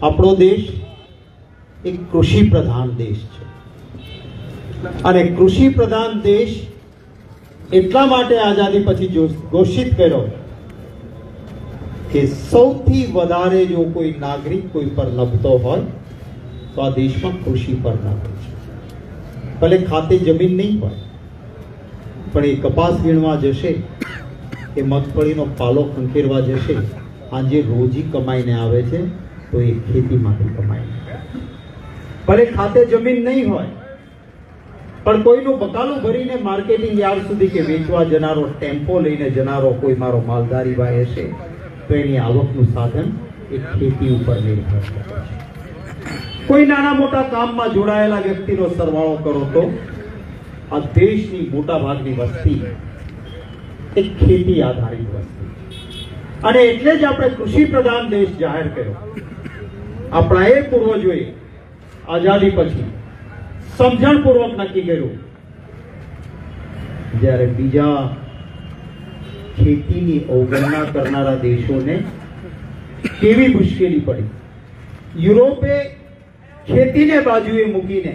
આપણો દેશ એક કૃષિ પ્રધાન દેશ છે અને કૃષિ પ્રધાન દેશ એટલા માટે આઝાદી પછી ઘોષિત કર્યો કે સૌથી વધારે જો કોઈ નાગરિક કોઈ પર નભતો હોય તો આ દેશમાં કૃષિ પર નભે છે. ભલે ખાતે જમીન નહીં હોય પણ એ કપાસ વીણવા જશે, એ મગફળીનો પાલો ખંખેરવા જશે, આજે રોજી કમાઈને આવે છે તો એ ખેતીમાંથી કમાઈને. ભલે ખાતે જમીન નહીં હોય પણ કોઈનું બકાલું ભરીને માર્કેટિંગ યાર્ડ સુધી કે વેચવા જનારો, ટેમ્પો લઈને જનારો કોઈ મારો માલધારી ભાઈ હશે તો એની આવકનું સાધન એ ખેતી ઉપર નિર્ભર કરે છે. કોઈ નાના મોટા કામમાં જોડાયેલા વ્યક્તિનો સરવાળો કરો તો આ દેશની મોટા ભાગની વસ્તી એ ખેતી આધારિત વસ્તી અને એટલે જ આપણે કૃષિ પ્રધાન દેશ જાહેર કર્યો. આપણા એ પૂર્વજોએ આઝાદી પછી સમજણપૂર્વક નક્કી કર્યું. જ્યારે બીજા ખેતીની અવગણના કરનારા દેશોને કેવી મુશ્કેલી પડી, યુરોપે ખેતીને બાજુએ મૂકીને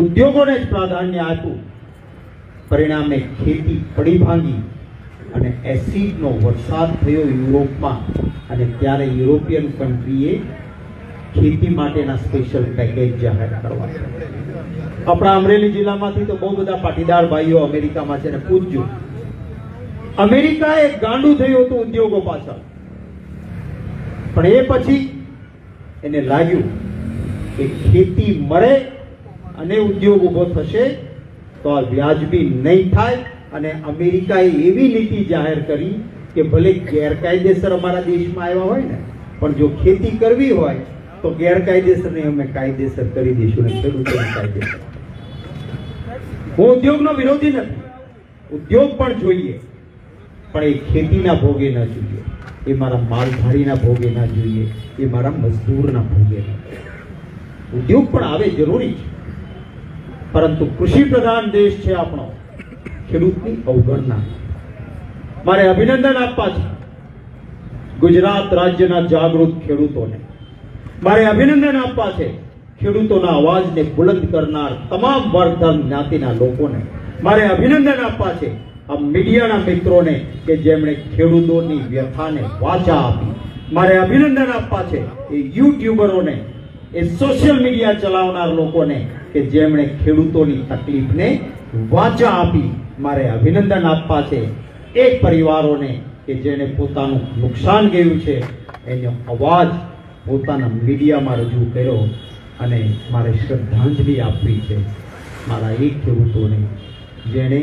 ઉદ્યોગોને જ પ્રાધાન્ય આપ્યું. પરિણામે ખેતી પડી ભાંગી અને એસિડનો વરસાદ થયો યુરોપમાં અને ત્યારે યુરોપિયન કન્ટ્રીએ ખેતી માટેના સ્પેશિયલ પેકેજ જાહેર કરવા. આપણા અમરેલી જિલ્લામાંથી તો બહુ બધા પાટીદાર ભાઈઓ અમેરિકામાં છે ને પૂછજો. અમેરિકા એક ગાંડું થયું હતું ઉદ્યોગો પાછળ, પણ એ પછી એને લાગ્યું કે ખેતી મળે અને ઉદ્યોગ ઉભો થશે તો આ વ્યાજબી નહીં થાય અને અમેરિકાએ એવી નીતિ જાહેર કરી કે ભલે ગેરકાયદેસર અમારા દેશમાં આવ્યા હોય ને પણ જો ખેતી કરવી હોય તો ગેરકાયદેસર ને અમે કાયદેસર કરી દઈશું ને ખેડૂતોને કાયદેસર. હું ઉદ્યોગનો વિરોધી નથી, ઉદ્યોગ પણ જોઈએ પણ એ ખેતીના ભોગે ના જોઈએ, એ મારા માલધારીના ભોગે ના જોઈએ, એ મારા મજદૂરના ભોગે ના જોઈએ. ઉદ્યોગ પણ આવે જરૂરી છે પરંતુ કૃષિ પ્રધાન દેશ છે આપણો, ખેડૂતની અવગણના. મારે અભિનંદન આપવા છે ગુજરાત રાજ્યના જાગૃત ખેડૂતોને. મારે અભિનંદન આપવા છે ખેડૂતોના અવાજને બુલંદ કરનાર તમામ વર્ગ ધર્મ જ્ઞાતિના લોકોને. મારે અભિનંદન આપવા છે આ મીડિયાના મિત્રોને કે જેમણે ખેડૂતોની વ્યથાને વાચા આપી. મારે અભિનંદન આપવા છે એ યુટ્યુબરોને, એ સોશિયલ મીડિયા ચલાવનાર લોકોને કે જેમણે ખેડૂતોની તકલીફને વાચા આપી. મારે અભિનંદન આપવા છે એ પરિવારોને કે જેને પોતાનું નુકસાન ગયું છે એનો અવાજ પોતાના મીડિયામાં રજૂ કર્યો અને મારે શ્રદ્ધાંજલિ આપવી છે મારા એ ખેડૂતોને જેણે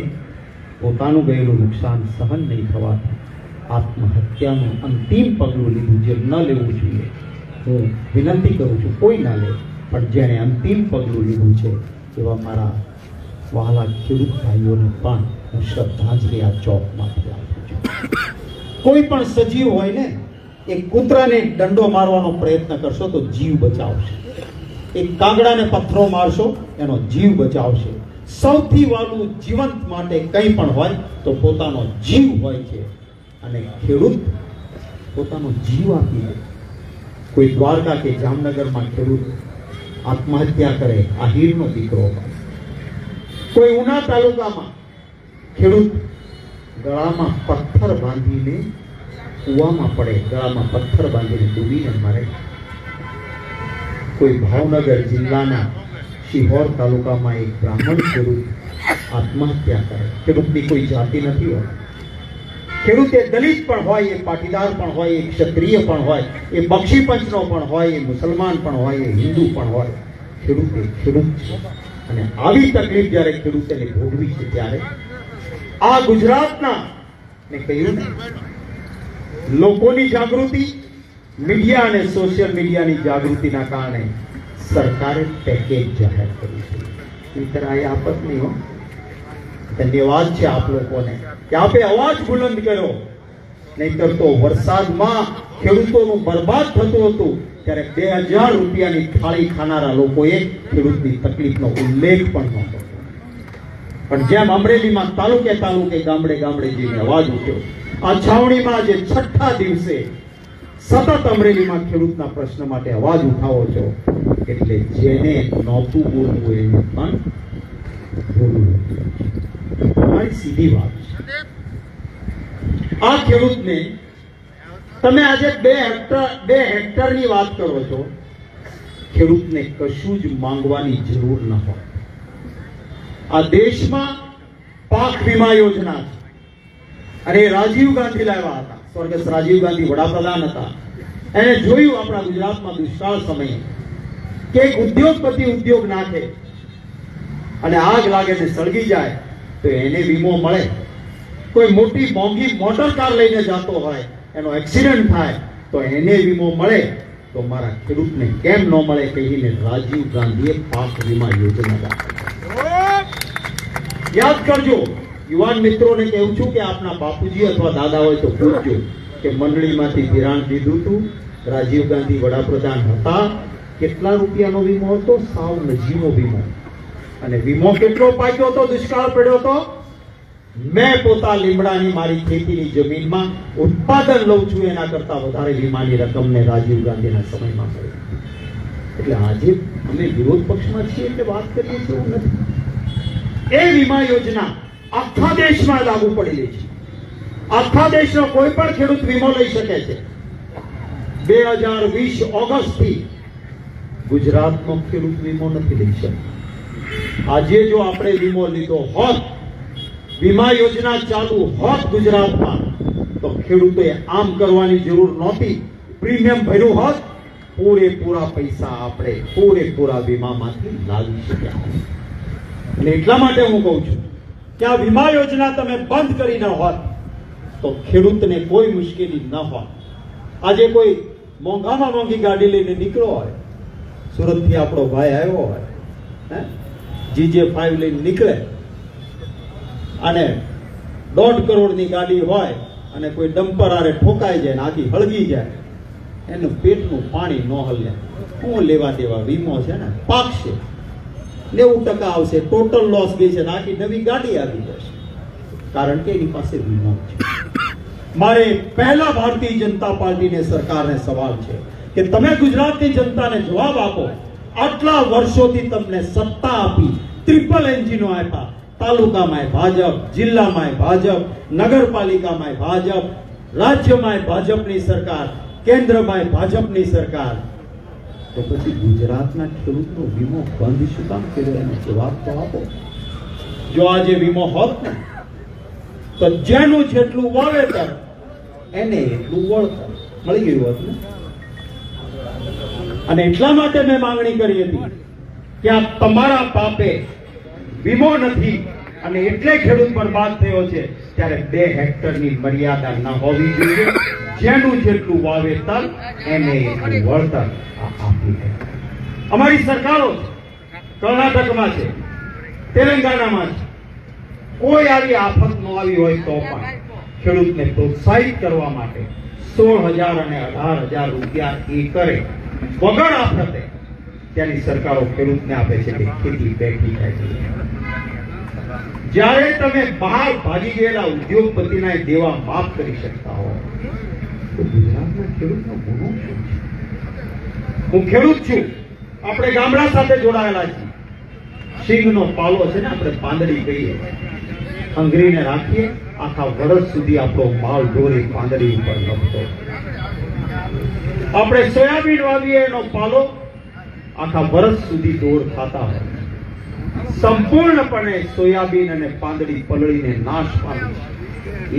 પોતાનું ગયેલું નુકસાન સહન નહીં થવાથી આત્મહત્યાનું અંતિમ પગલું લીધું, જે ન લેવું જોઈએ. હું વિનંતી કરું છું કોઈ ના લે, પણ જેણે અંતિમ પગલું લીધું છે એવા મારા વહાલા ખેડૂત ભાઈઓને પણ હું શ્રદ્ધાંજલિ આ ચોકમાંથી આપું છું. કોઈ પણ સજીવ હોય ને, એક કૂતરાને દંડો મારવાનો પ્રયત્ન કરશો તો જીવ બચાવશે, એક કાગડાને પથ્થરો મારશો એનો જીવ બચાવશે. સૌથી વાલું જીવંત માટે કંઈ પણ હોય તો પોતાનો જીવ હોય છે અને ખેડૂત પોતાનો જીવ આપી દે. કોઈ દ્વારકા કે જામનગરમાં ખેડૂત આત્મહત્યા કરે, આહિરનો દીકરો હોય. કોઈ ઉના તાલુકામાં ખેડૂત ગળામાં પથ્થર બાંધીને કૂવામાં પડે, ગળામાં પથ્થર બાંધીને ડૂબીને મરે. કોઈ ભાવનગર જિલ્લાના શિહોર તાલુકામાં એક બ્રાહ્મણ ખેડૂત આત્મહત્યા કરે. ખેડૂતની કોઈ જાતિ નથી હોતી. ખેડૂત એ દલિત પણ હોય, એ પાટીદાર પણ હોય, એ ક્ષત્રિય પણ હોય, એ બક્ષી પંચનો પણ હોય, એ મુસલમાન પણ હોય, એ હિન્દુ પણ હોય. ખેડૂત એ ખેડૂત છે અને આવી તકલીફ જ્યારે ખેડૂતોને ભોગવી છે ત્યારે આ ગુજરાતના મેં કહ્યું ને લોકોની જાગૃતિ, મીડિયા અને સોશિયલ મીડિયાની જાગૃતિના કારણે સરકારે પેકેજ જાહેર કર્યું છે. મિત્ર આ આપત નહીં હો, ધન્યવાદ છે આપ લોકોને કે આપે અવાજ બુલંદ કર્યો. નહીતર તો વરસાદમાં ખેડૂતોનું બરબાદ થતું હતું ત્યારે 2000 રૂપિયાની થાળી ખાનારા લોકોએ ખેડૂતની તકલીફનો ઉલ્લેખ પણ નહોતો. પણ જેમ અમરેલીમાં તાલુકે તાલુકે ગામડે ગામડે જઈને અવાજ ઉઠ્યો, આ છાવણીમાં જે 6ઠ્ઠા દિવસે સતત અમરેલીમાં ખેડૂતના પ્રશ્ન માટે અવાજ ઉઠાવો છો, એટલે જેને નહોતું બોલવું એને પણ બોલવું. મારી સીધી વાત છે. આ ખેડૂતને તમે આજે 2 હેક્ટરની વાત કરો છો. ખેડૂતને કશું જ માંગવાની જરૂર ન હોય. આ દેશમાં પાક વીમા યોજના છે, અને રાજીવ ગાંધી લાવ્યા હતા. સ્વર્ગસ્થ રાજીવ ગાંધી વડાપ્રધાન હતા. એને જોયું આપણા ગુજરાતમાં દુષ્કાળ સમયે કે એક ઉદ્યોગપતિ ઉદ્યોગ નાખે અને આગ લાગે ને સળગી જાય તો એને વીમો મળે. કોઈ મોટી મોંઘી મોટર કાર લઈને જતો હોય, એનો એક્સિડન્ટ થાય તો એને વીમો મળે, તો મારા ખેડૂતને કેમ ન મળે કહીને રાજીવ ગાંધીએ પાક વીમા યોજના રાખી. યાદ કરજો, યુવાન મિત્રોને કહું છું કે આપના બાપુજી અથવા દાદા હોય તો પૂછજો કે મંડળીમાંથી ધિરાણ લીધું હતું, રાજીવ ગાંધી વડાપ્રધાન હતા, કેટલા રૂપિયાનો વીમો હતો? સાવ નજીવો વીમો. અને વીમો કેટલો પાક્યો હતો? દુષ્કાળ પડ્યો હતો. મેં પોતા લીમડાની મારી ખેતીની જમીનમાં ઉત્પાદન લઉં છું એના કરતા વધારે વીમાની રકમને રાજીવ ગાંધીના સમયમાં મળી. એટલે આજે અમે વિરોધ પક્ષમાં છીએ એટલે વાત કરીએ છીએ એવું નથી. એ વીમા યોજના આખા દેશમાં લાગુ પડેલી છે. આખા દેશનો કોઈ પણ ખેડૂત વીમો લઈ શકે છે. 2020 ઓગસ્ટથી ગુજરાતનો ખેડૂત વીમો નથી લઈ શકતો. આજે જો આપણે વીમો લીધો હોત, વીમા યોજના ચાલુ હોત ગુજરાતમાં, તો ખેડૂતોએ આમ કરવાની જરૂર નહોતી. પ્રીમિયમ ભર્યું હોત, પૂરેપૂરા પૈસા આપણે પૂરેપૂરા વીમામાંથી લાવી શક્યા. અને એટલા માટે હું કહું છું કે આ વીમા યોજના તમે બંધ કરી ન હોત તો ખેડૂતને કોઈ મુશ્કેલી ન હોત. આજે કોઈ મોંઘામાં મોંઘી ગાડી લઈને નીકળ્યો હોય, સુરતથી આપણો ભાઈ આવ્યો હોય, GJ5 લઈને નીકળે અને 1.5 કરોડની ગાડી હોય અને કોઈ ડમ્પર આરે ઠોકાઈ જાય ને આખી હળગી જાય, એનું પેટનું પાણી ન હલે. શું લેવા દેવા? વીમો છે ને, પાકશે, 90% આવશે, ટોટલ લોસ ગઈ છે, આખી નવી ગાડી આવી જશે, કારણ કે એની પાસે વીમો છે. મારે પહેલા ભારતીય જનતા પાર્ટીને સરકારને સવાલ છે કે તમે ગુજરાતની જનતાને જવાબ આપો. આટલા વર્ષોથી તમને સત્તા આપી, ટ્રિપલ એન્જિનો આપ્યા, તાલુકામાં ભાજપ, જિલ્લામાં ભાજપ, નગરપાલિકામાં ભાજપ, રાજ્યમાં ભાજપની સરકાર, કેન્દ્રમાં ભાજપની સરકાર, તો પછી ગુજરાતના ખેડૂતનો વીમો બંધ શું કામ કર્યો? એનો જવાબ તો આપો. જો આજે વીમો હોત ને તો જેનું જેટલું વાવેતર એને એટલું વળતર મળી ગયું હોત ને. અને એટલા માટે મેં માંગણી કરી હતી કે આ તમારા પાપે વીમો નથી અને એટલે ખેડૂત બરબાદ થયો છે, ત્યારે 2 હેક્ટરની મર્યાદા ન હોવી જોઈએ. જેનું જેટલું વાવેતર એને એટલું વળતર આપી દે. અમારી સરકારો કર્ણાટકમાં છે, તેલંગાણામાં છે, કોઈ આવી આફત ન આવી હોય તો પણ ખેડૂતને પ્રોત્સાહિત કરવા માટે 16,000 અને 18,000 રૂપિયા એકરે વગર આફતે ત્યાંની સરકારો ખેડૂતને આપે છે કે ખેતી બેઠી થાય છે. જ્યારે તમે બહાર ભાગી ગયેલા ઉદ્યોગપતિના દેવા માફ કરી શકતા હો તો ગુજરાતના ખેડૂતનો ગુનો શું છે? હું ખેડૂત છું, આપણે ગામડા સાથે જોડાયેલા છીએ. સિંગનો પાલો છે ને, આપણે પાંદડી કહીએ, અંગરીને રાખીએ, આખા વર્ષ સુધી આપણો માલ ઢોરી પાંદડી ઉપર નભતો. આપણે સોયાબીન વાવીએ, એનો પાલો આખા વર્ષ સુધી ઢોર ખાતા હોય. સંપૂર્ણપણે સોયાબીન અને પાંદડી પલળીને નાશ પામી છે.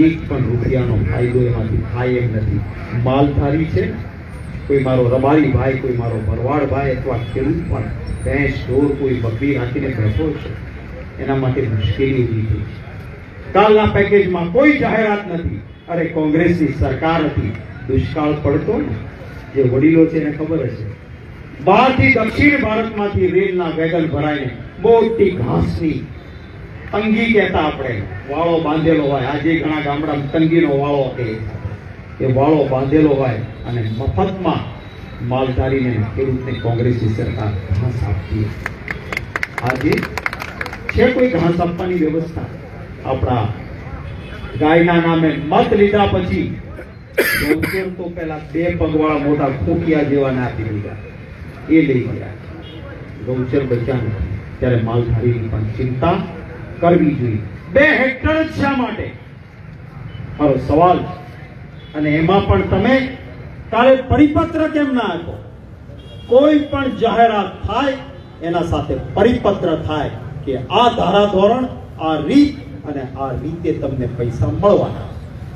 એક પણ રૂપિયાનો ફાયદો એમાંથી થાય એમ નથી. માલધારી છે, કોઈ મારો રબારી ભાઈ, કોઈ મારો ભરવાડ ભાઈ અથવા ખેડૂત પણ ભેંસ ઢોર કોઈ બકરી રાખીને બેઠો છે, એના માટે મુશ્કેલી ઊભી થઈ છે. કાલના પેકેજમાં કોઈ જાહેરાત નથી. અરે કોંગ્રેસની સરકાર હતી, દુષ્કાળ પડતો ને, જે વડીલો છે એને ખબર હશે, બહારથી દક્ષિણ ભારતમાંથી રેલના વેગન ભરાઈને મોટી ઘાસની તંગી કહેતા આપણે, વાળો બાંધેલો હોય. આજે ઘણા ગામડામાં તંગીનો વાળો કહે, એ વાળો બાંધેલો હોય અને મફતમાં માલધારીને ખેડૂતને કોંગ્રેસની સરકાર ઘાસ આપતી. આજે છે કોઈ ઘાસ આપવાની વ્યવસ્થા? આપણા ગાયના નામે મત લીધા પછી ગૌચર તો પેલા 2 પગવાળા મોટા ખોટિયા જેવાને આપી દીધા, એ લઈ ગયા. ગૌચર બચ્યા નથી, ત્યારે માલધારીની પણ ચિંતા કરવી જોઈએ. 2 હેક્ટર જ શા માટે? મારો સવાલ. અને એમાં પણ તમે કાલે પરિપત્ર કેમ ના આપો? કોઈ પણ જાહેરાત થાય એના સાથે પરિપત્ર થાય કે આ ધારાધોરણ, આ રીત અને આ રીતે તમને પૈસા મળવાના.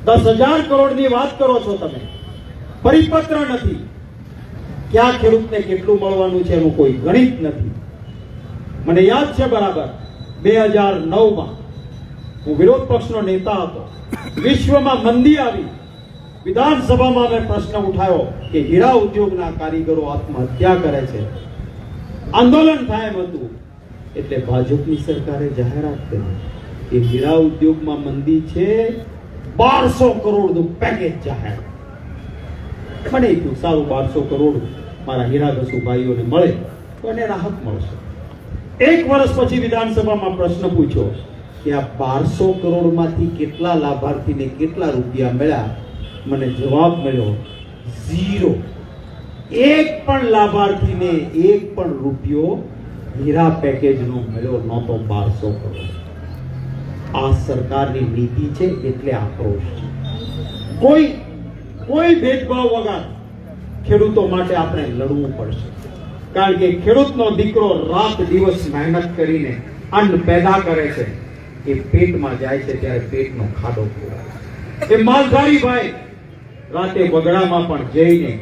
10,000 કરોડની વાત કરો છો તમે, પરિપત્ર નથી. ક્યાં ખેડૂતને કેટલું મળવાનું છે એનું કોઈ ગણિત નથી. મને યાદ છે બરાબર 2009માં હું વિરોધ પક્ષનો નેતા હતો. વિશ્વમાં મંદી આવી, વિધાનસભામાં મેં પ્રશ્ન ઉઠાવ્યો કે હીરા ઉદ્યોગના કારીગરો આત્મહત્યા કરે છે, આંદોલન થાય એમ હતું. એટલે ભાજપની સરકારે જાહેરાત કરી કે હીરા ઉદ્યોગમાં મંદી છે, 1200 કરોડનું પેકેજ જાહેર. મને એટલું સારું, 1200 કરોડ મારા હીરાઘસુ ભાઈઓને મળે તો એને રાહત મળશે. 1 વર્ષ પછી વિધાનસભામાં પ્રશ્ન પૂછ્યો કે આ 1200 કરોડમાંથી કેટલા લાભાર્થીને કેટલા રૂપિયા મળ્યા? મને જવાબ મળ્યો 0. એક પણ લાભાર્થીને એક પણ રૂપિયો હીરા પેકેજનો મળ્યો નહોતો. 1200 કરોડ. આ સરકારની નીતિ છે એટલે આક્રોશ છે. કોઈ ભેદભાવ વગર ખેડૂતો માટે આપણે લડવું પડશે. કારણ કે ખેડૂતનો દીકરો રાત દિવસ મહેનત કરીને અન્ન પેદા કરે છે, એ પેટમાં જાય છે ત્યારે પેટનો ખાડો પૂરાય. એ માલધારી ભાઈ રાતે બગડામાં પણ જઈને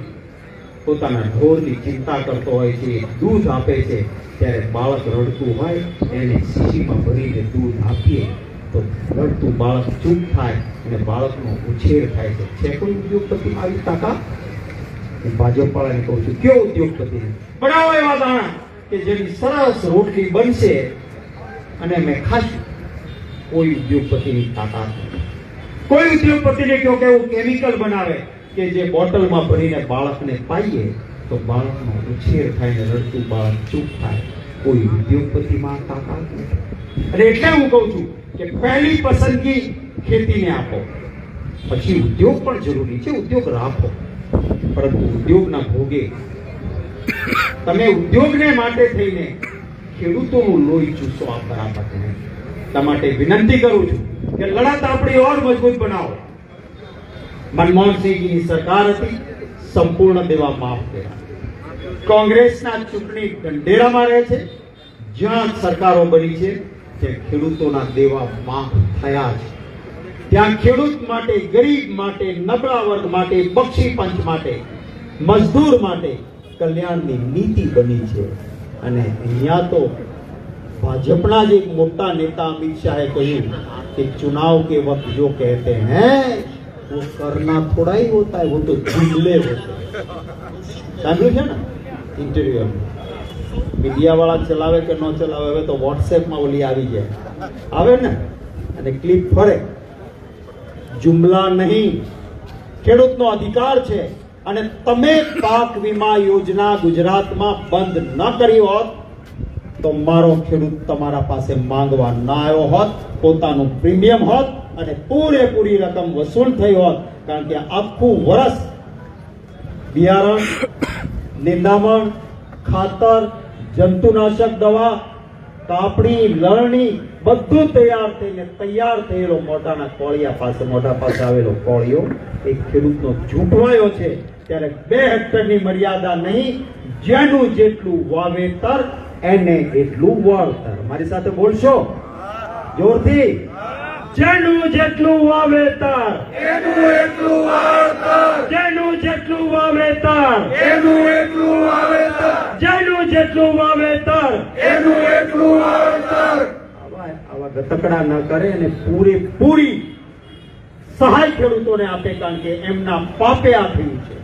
પોતાના ઢોરની ચિંતા કરતો હોય છે, દૂધ આપે છે. ત્યારે બાળક રડતું હોય એને શીશીમાં ભરીને દૂધ આપીએ તો રડતું બાળક ચૂપ થાય અને બાળકનો ઉછેર થાય છે. છે કોઈ ઉદ્યોગપતિમાં આવી તાકાત? હું ભાજપ વાળાને કહું છું, કયો ઉદ્યોગપતિ બનાવો એવા દાણા કે જેની સરસ રોટલી બનશે અને અમે ખાશું. કોઈ ઉદ્યોગપતિની તાકાત નથી. કોઈ ઉદ્યોગપતિને કહો કે એવું કેમિકલ બનાવે કે જે બોટલમાં ભરીને બાળકને પાઈએ તો બાળકનો ઉછેર થાય ને રડતું બાળક ચૂપ થાય. કોઈ ઉદ્યોગપતિમાં તાકાત નથી. અને એટલે હું કહું છું કે પહેલી પસંદગી ખેતીને આપો, પછી ઉદ્યોગ પણ જરૂરી છે, ઉદ્યોગ રાખો, પરંતુ ઉદ્યોગના ભોગે તમે ઉદ્યોગને માટે થઈને ખેડૂતોનું લોહી ચૂસો આ બરાબર નહીં. એટલા માટે વિનંતી કરું છું કે લડત આપણી ઓર મજબૂત બનાવો. મનમોહનસિંહની સરકાર હતી, સંપૂર્ણ દેવા માફ કર્યા. કોંગ્રેસના ચૂંટણી ઢંઢેરામાં રહે છે. જ્યાં સરકારો બની છે ત્યાં ખેડૂતોના દેવા માફ થયા છે. ત્યાં ખેડૂત માટે, ગરીબ માટે, નબળા વર્ગ માટે, બક્ષી પંચ માટે, મજદૂર માટે કલ્યાણની નીતિ બની છે. અને અહીંયા તો ભાજપના જ એક મોટા નેતા અમિત શાહે કહ્યું કે ચुनाव के वक्त जो कहते हैं वो करना थोड़ा ही होता है, वो तो जुमले होते हैं. સાંભળ્યું છે ને ઇન્ટરવ્યુ? મીડિયા વાળા ચલાવે કે ન ચલાવે, હવે તો વોટ્સએપમાં ઓલી આવી જાય, આવે ને અને ક્લિપ ફરે. જુમલા નહીં, ખેડૂતનો અધિકાર છે. અને તમે પાક વીમા યોજના ગુજરાતમાં બંધ ન કરી હોત તો મારો ખેડૂત તમારા પાસે માંગવા ના આવ્યો હોત, પોતાનું પ્રીમિયમ હોત અને પૂરેપૂરી રકમ વસૂલ થઈ હોત. કારણ કે આખું વર્ષ બિયારણ, નિંદામણ, ખાતર, જંતુનાશક દવા, કાપડી, લણણી બધું તૈયાર થયેલો મોઢા પાસે આવેલો કોળિયો એક ખેડૂતનો ઝૂંટવાયો છે. ત્યારે 2 હેક્ટરની મર્યાદા નહીં, જેનું જેટલું વાવેતર એને એટલું વળતર. મારી સાથે બોલશો જોરથી? જેનું જેટલું વાવેતર એનું એટલું વળતર, જેનું જેટલું વાવેતર એનું એટલું વાવેતર, જેનું જેટલું વાવેતર એનું એટલું વળતર. આવા ગતકડા ન કરે અને પૂરેપૂરી સહાય ખેડૂતોને આપે. કારણ કે એમના પાપે આ થયું છે.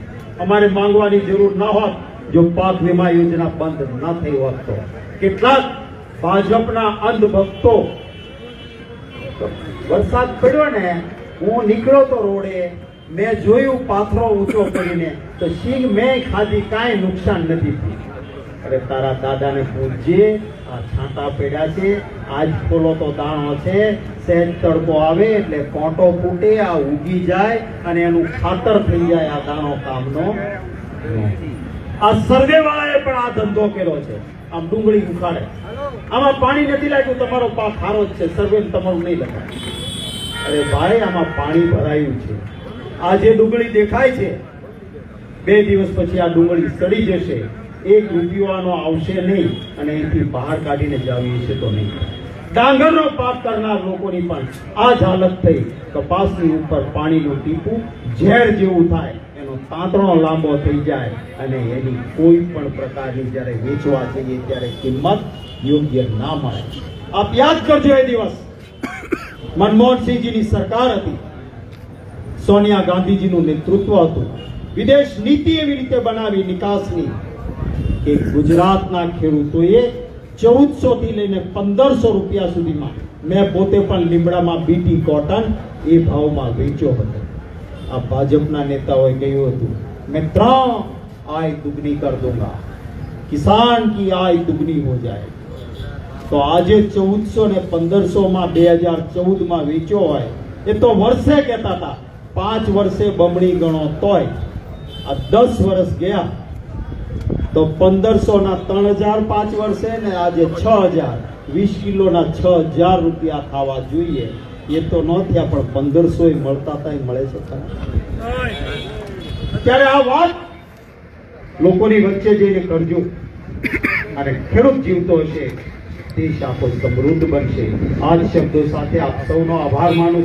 અમારે માંગવાની જરૂર ન હોત જો પાક વીમા યોજના બંધ ન થઈ હોત તો. કેટલાક ભાજપના અંધભક્તો, વરસાદ પડ્યો ને, હું નીકળ્યો તો રોડે, મેં જોયું પાથરો ઊંચો કરીને, તો સિંગ મેં ખાધી, કાંઈ નુકસાન નથી થયું. અરે તારા દાદાને પૂછજે, આ છાંટા પડ્યા છે, આજ ખોલો તો દાણો છે, સહેજ તડકો આવે એટલે કોંટો ફૂટે, આ ઉગી જાય અને એનું ખાતર થઈ જાય. આ દાણો કામનો નથી. આ સર્વે વાળાએ પણ આ ધંધો કર્યો છે. આમ ડુંગળી ઉખાડે, આમાં પાણી નથી લાગ્યું, તમારો પાક સારો જ છે, સર્વે તમારું નહીં લખાય. અરે ભાઈ, આમાં પાણી ભરાયું છે. આ જે ડુંગળી દેખાય છે, 2 દિવસ પછી આ ડુંગળી સડી જશે, 1 રૂપિયો આનો આવશે નહીં અને એથી બહાર કાઢીને જાવી છે તો નહીં. ડાંગરનો પાક કરનાર લોકોની પણ આ જ હાલત થઈ. કપાસની ઉપર પાણીનું ટીપું ઝેર જેવું થાય, એનો તાંતણો લાંબો થઈ જાય અને એની કોઈ પણ પ્રકારની જ્યારે વેચવા જઈએ ત્યારે કિંમત યોગ્ય ના મળે. આપ યાદ કરજો, એ દિવસ મનમોહનસિંહજીની સરકાર હતી, સોનિયા ગાંધીજીનું નેતૃત્વ હતું. વિદેશ નીતિ એવી રીતે બનાવી નિકાસની કે ગુજરાતના ખેડૂતોએ 1400 થી લઈને 1500 રૂપિયા સુધીમાં, મેં પોતે પણ લીમડામાં બીટી કોટન એ ભાવમાં વેચ્યો હતો. આ ભાજપના નેતાઓએ કહ્યું હતું, મેં 3 આય દુગની કર દૂંગા, કિસાન કી આય દુગની હો જાય. તો આજે 1400 ને 1500 માં 2014 માં વેચ્યો હોય, એ તો વર્ષે કહેતા હતા. 5 વર્ષે બમણી ગણો તોય આ 10 વર્ષ ગયા તો 1500 ના 3000 5 વર્ષે ને આજે 6000, 20 કિલોના 6000 રૂપિયા થવા જોઈએ. એ તો ન થયા, પણ 1500 મળતા હતા, મળે છે ખરા? ત્યારે આ વાત લોકોની વચ્ચે જઈને કરજો અને ખેડૂત જીવતો હશે, દેશ આખો સમૃદ્ધ બનશે. આ જ શબ્દો સાથે આપ સૌનો આભાર માનું.